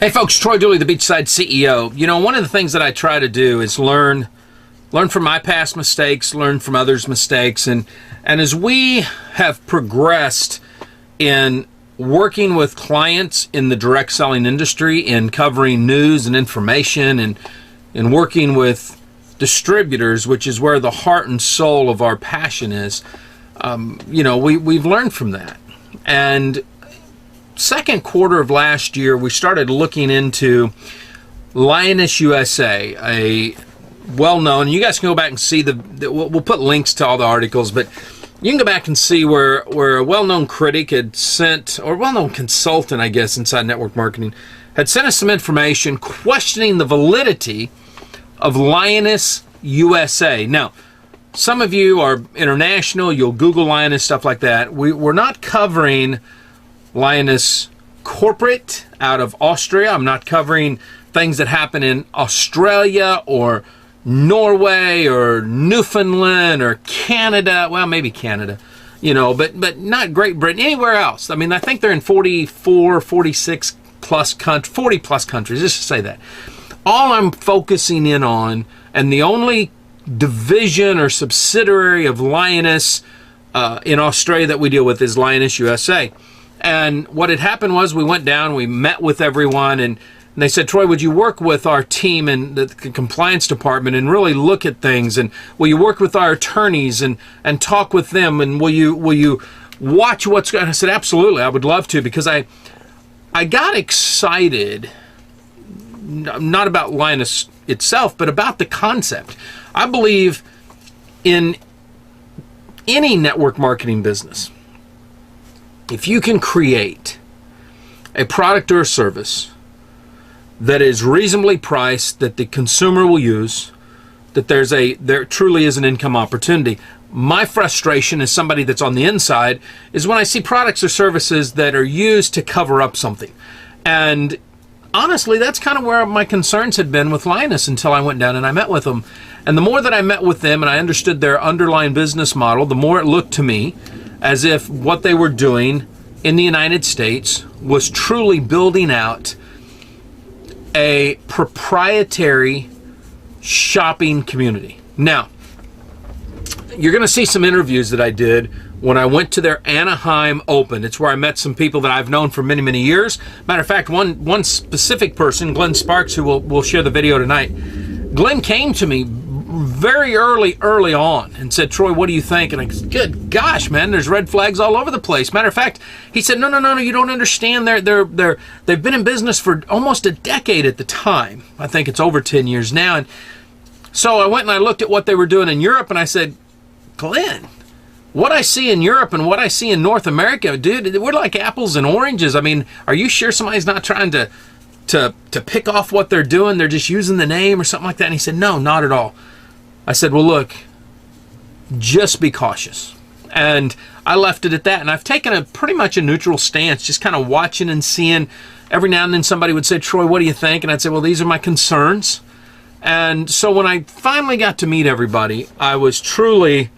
Hey folks, Troy Dooley, the Beachside CEO. You know, one of the things that I try to do is learn from my past mistakes, learn from others' mistakes, and as we have progressed in working with clients in the direct selling industry, in covering news and information, and in working with distributors, which is where the heart and soul of our passion is, we've learned from that. And second quarter of last year, we started looking into Lyoness USA, a well-known, you guys can go back and see we'll put links to all the articles, but you can go back and see where a well-known critic had sent, or well-known consultant, I guess, inside network marketing, had sent us some information questioning the validity of Lyoness USA. Now, some of you are international, you'll Google Lyoness, stuff like that. We're not covering Lyoness corporate out of Austria. I'm not covering things that happen in Australia or Norway or Newfoundland or Canada. Well, maybe Canada, but not Great Britain, anywhere else. I mean, I think they're in 44, 46 plus 40 plus countries, just to say that. All I'm focusing in on, and the only division or subsidiary of Lyoness in Australia that we deal with, is Lyoness USA. And what had happened was we went down, we met with everyone, and they said, Troy, would you work with our team in the compliance department and really look at things? And will you work with our attorneys and talk with them? And will you watch what's going on? I said, absolutely, I would love to, because I got excited, not about Lyoness itself, but about the concept. I believe in any network marketing business, if you can create a product or a service that is reasonably priced, that the consumer will use, that there truly is an income opportunity. My frustration as somebody that's on the inside is when I see products or services that are used to cover up something. And honestly, that's kind of where my concerns had been with Lyoness until I went down and I met with them. And the more that I met with them and I understood their underlying business model, the more it looked to me as if what they were doing in the United States was truly building out a proprietary shopping community. Now, you're going to see some interviews that I did when I went to their Anaheim Open. It's where I met some people that I've known for many, many years. Matter of fact, one specific person, Glenn Sparks, who will share the video tonight. Glenn came to me very early on and said, Troy, what do you think? And I said, good gosh, man, there's red flags all over the place. Matter of fact, he said, no, you don't understand. They've been in business for almost a decade at the time. I think it's over 10 years now. And so I went and I looked at what they were doing in Europe, and I said, Glenn, what I see in Europe and what I see in North America, dude, we're like apples and oranges. I mean, are you sure somebody's not trying to pick off what they're doing? They're just using the name or something like that? And he said, no, not at all. I said, well, look, just be cautious. And I left it at that. And I've taken a pretty much a neutral stance, just kind of watching and seeing. Every now and then somebody would say, Troy, what do you think? And I'd say, well, these are my concerns. And so when I finally got to meet everybody, I was truly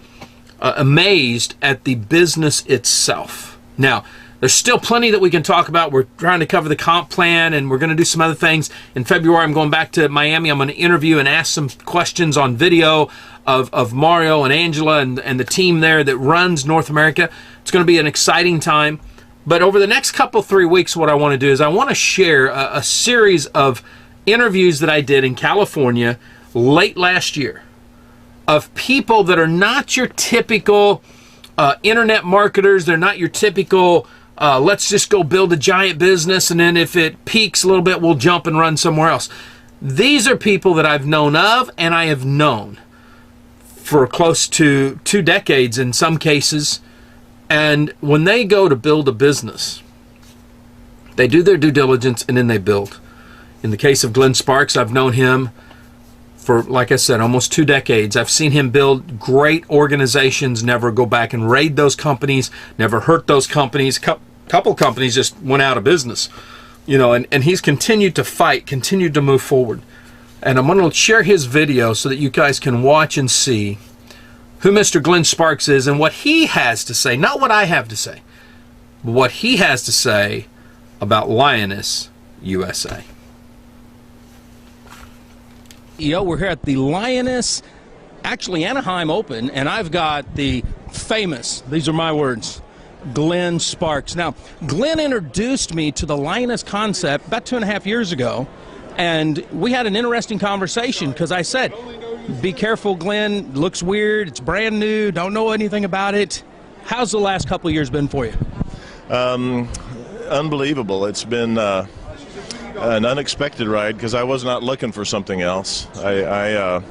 amazed at the business itself. Now, there's still plenty that we can talk about. We're trying to cover the comp plan, and we're going to do some other things. In February, I'm going back to Miami. I'm going to interview and ask some questions on video of Mario and Angela and the team there that runs North America. It's going to be an exciting time. But over the next 3 weeks, what I want to do is I want to share a series of interviews that I did in California late last year of people that are not your typical internet marketers. They're not your typical let's just go build a giant business, and then if it peaks a little bit, we'll jump and run somewhere else. These are people that I've known of, and I have known for close to 2 decades in some cases. And when they go to build a business, they do their due diligence and then they build. In the case of Glenn Sparks, I've known him for, like I said, almost 2 decades. I've seen him build great organizations, never go back and raid those companies, never hurt those companies. Couple companies just went out of business, and he's continued to fight, continued to move forward. And I'm going to share his video so that you guys can watch and see who Mr. Glenn Sparks is and what he has to say, not what I have to say, but what he has to say about Lyoness USA. We're here at the Lyoness, actually Anaheim Open, and I've got the famous, these are my words, Glenn Sparks. Now, Glenn introduced me to the Lyoness concept about 2.5 years ago, and we had an interesting conversation because I said, be careful, Glenn, looks weird, it's brand new, don't know anything about it. How's the last couple of years been for you? Unbelievable. It's been an unexpected ride because I was not looking for something else. I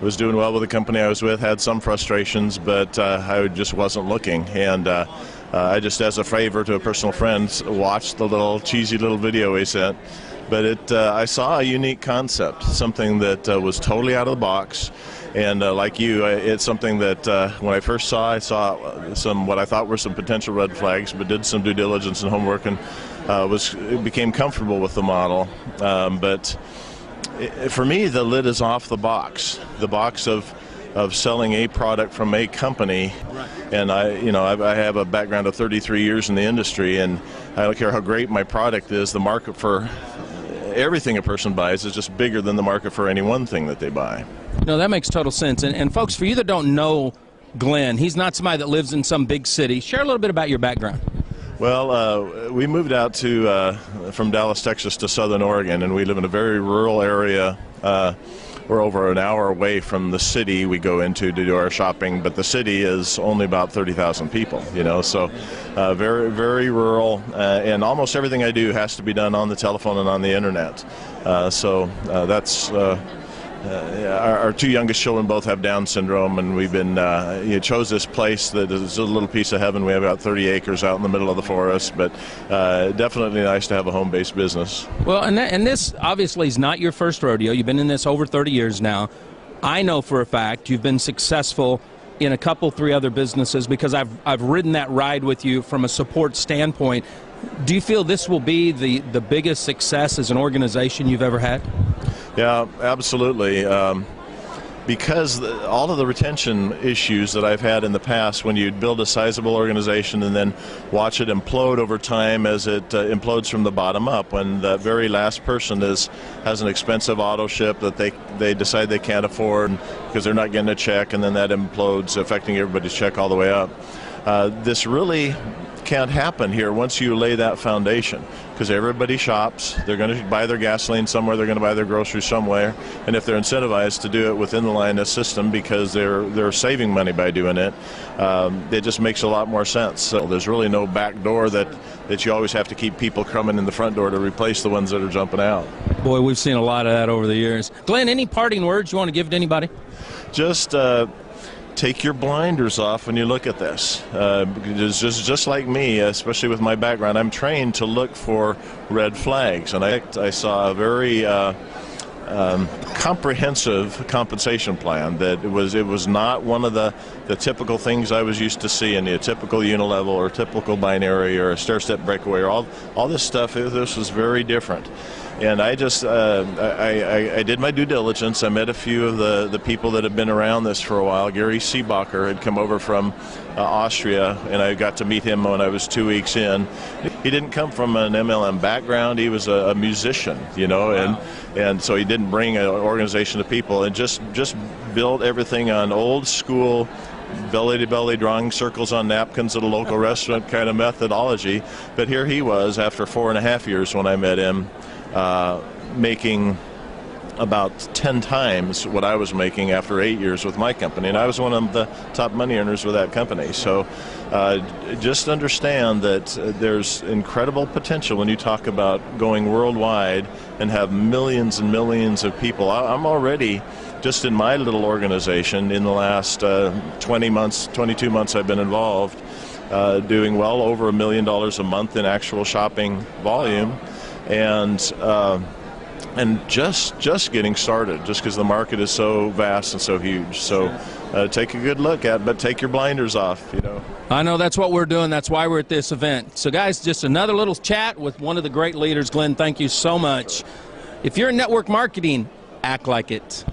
was doing well with the company I was with, had some frustrations, but I just wasn't looking. And I just, as a favor to a personal friend, watched the little cheesy little video he sent. But I saw a unique concept, something that was totally out of the box. And like you, it's something that when I first saw, I saw some what I thought were some potential red flags, but did some due diligence and homework and became comfortable with the model. But for me, the lid is off the box of selling a product from a company. Right. And I have a background of 33 years in the industry, and I don't care how great my product is, the market for everything a person buys is just bigger than the market for any one thing that they buy. No, that makes total sense. And folks, for you that don't know Glenn, he's not somebody that lives in some big city. Share a little bit about your background. Well, we moved out from Dallas, Texas to Southern Oregon, and we live in a very rural area. We're over an hour away from the city we go into to do our shopping, but the city is only about 30,000 people, so very, very rural, and almost everything I do has to be done on the telephone and on the internet. So that's our two youngest children both have Down syndrome, and we've been chose this place that is a little piece of heaven. We have about 30 acres out in the middle of the forest, but definitely nice to have a home-based business. Well, and this obviously is not your first rodeo. You've been in this over 30 years now. I know for a fact you've been successful in a couple, 3 other businesses because I've ridden that ride with you from a support standpoint. Do you feel this will be the biggest success as an organization you've ever had? Yeah, absolutely. Because all of the retention issues that I've had in the past, when you build a sizable organization and then watch it implode over time as it implodes from the bottom up, when the very last person has an expensive auto ship that they decide they can't afford because they're not getting a check, and then that implodes, affecting everybody's check all the way up. This really can't happen here once you lay that foundation, because everybody shops. They're going to buy their gasoline somewhere, they're going to buy their groceries somewhere, and if they're incentivized to do it within the Lyoness system because they're saving money by doing it, it just makes a lot more sense. So there's really no back door that you always have to keep people coming in the front door to replace the ones that are jumping out. Boy, we've seen a lot of that over the years. Glenn, any parting words you want to give to anybody? Just take your blinders off when you look at this. Just like me, especially with my background, I'm trained to look for red flags, and I saw a very comprehensive compensation plan that it was not one of the typical things I was used to seeing, a typical unilevel or typical binary or a stair-step breakaway or all this stuff. This was very different. And I just, I did my due diligence. I met a few of the people that have been around this for a while. Gary Seebacher had come over from Austria, and I got to meet him when I was 2 weeks in. He didn't come from an MLM background. He was a musician, and so he didn't bring an organization of people, and just built everything on old school belly-to-belly drawing circles on napkins at a local restaurant kind of methodology. But here he was after 4.5 years when I met him, making about 10 times what I was making after 8 years with my company, and I was one of the top money earners with that company. So just understand that there's incredible potential when you talk about going worldwide and have millions and millions of people. I'm already, just in my little organization, in the last 20 months, 22 months I've been involved, doing well over $1 million a month in actual shopping volume. And just getting started, just because the market is so vast and so huge. So take a good look at it, but take your blinders off, I know that's what we're doing. That's why we're at this event. So guys, just another little chat with one of the great leaders. Glenn, thank you so much. If you're in network marketing, act like it.